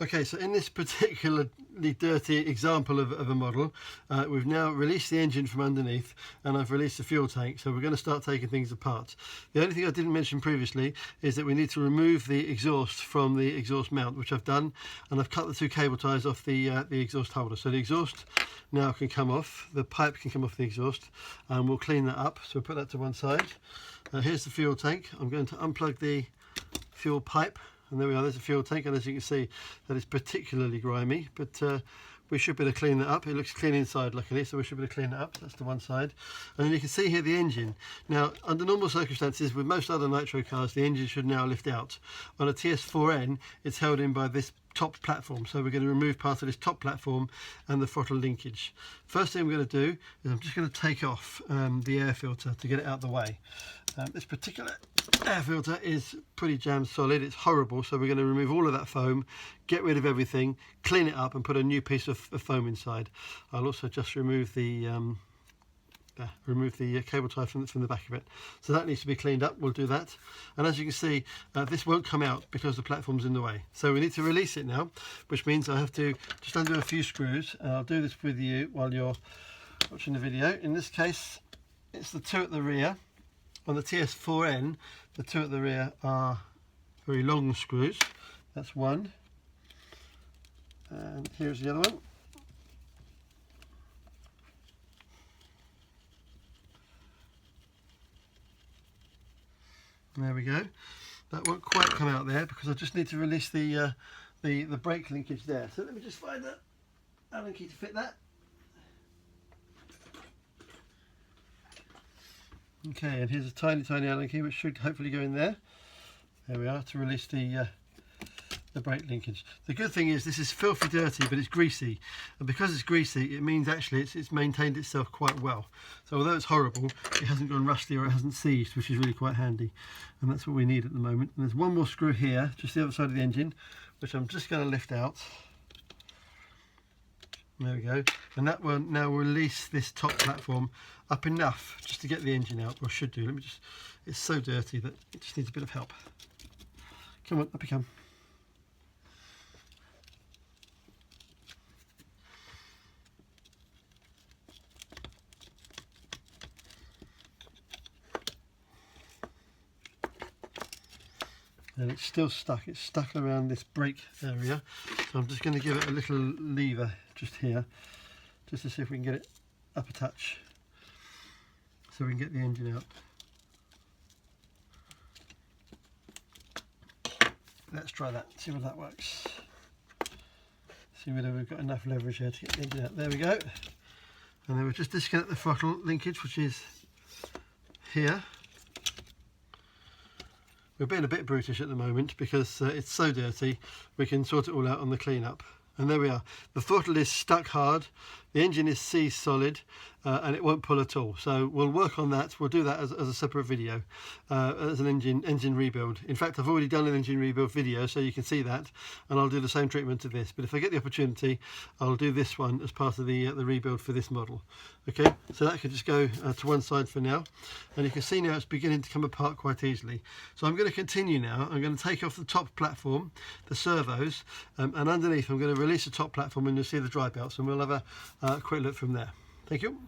Okay, so in this particularly dirty example of a model, we've now released the engine from underneath and I've released the fuel tank, so we're going to start taking things apart. The only thing I didn't mention previously is that we need to remove the exhaust from the exhaust mount, which I've done, and I've cut the two cable ties off the exhaust holder. So the exhaust now can come off, the pipe can come off the exhaust, and we'll clean that up. So we'll put that to one side. Here's the fuel tank. I'm going to unplug the fuel pipe. And there we are, there's a fuel tank, and as you can see, that is particularly grimy, but we should be able to clean that up. It looks clean inside, luckily, so we should be able to clean it up. That's to one side. And then you can see here the engine. Now, under normal circumstances, with most other nitro cars, the engine should now lift out. On a TS4N, it's held in by this top platform, so we're going to remove part of this top platform and the throttle linkage. First thing I'm going to do is I'm just going to take off the air filter to get it out of the way. This particular air filter is pretty jam solid, it's horrible, so we're going to remove all of that foam, get rid of everything, clean it up and put a new piece of foam inside. I'll also just remove the cable tie from the back of it. So that needs to be cleaned up, we'll do that. And as you can see, this won't come out because the platform's in the way. So we need to release it now, which means I have to just undo a few screws. And I'll do this with you while you're watching the video. In this case, it's the two at the rear. On the TS4N, the two at the rear are very long screws. That's one. And here's the other one. There we go. That won't quite come out there because I just need to release the brake linkage there. So let me just find that Allen key to fit that. Okay, and here's a tiny Allen key which should hopefully go in there. There we are, to release the brake linkage. The good thing is this is filthy dirty, but it's greasy, and because it's greasy it means actually it's maintained itself quite well. So although it's horrible, it hasn't gone rusty or it hasn't seized, which is really quite handy, and that's what we need at the moment. And there's one more screw here, just the other side of the engine, which I'm just going to lift out. There we go, and that will now release this top platform up enough just to get the engine out, or should do. Let me just, it's so dirty that it just needs a bit of help. Come on, up you come. And it's still stuck, it's stuck around this brake area, so I'm just going to give it a little lever just here, just to see if we can get it up a touch, so we can get the engine out. Let's try that, see whether that works. See whether we've got enough leverage here to get the engine out. There we go. And then we'll just disconnect the throttle linkage, which is here. We're being a bit brutish at the moment because it's so dirty. We can sort it all out on the cleanup. And there we are. The throttle is stuck hard, the engine is seized solid, and it won't pull at all. So we'll work on that. We'll do that as a separate video, as an engine rebuild. In fact, I've already done an engine rebuild video, so you can see that, and I'll do the same treatment to this. But if I get the opportunity, I'll do this one as part of the rebuild for this model. Okay, so that could just go to one side for now, and you can see now it's beginning to come apart quite easily. So I'm going to continue now. I'm going to take off the top platform, the servos, and underneath I'm going to release the top platform, and you'll see the dry belts, and we'll have a quick look from there. Thank you.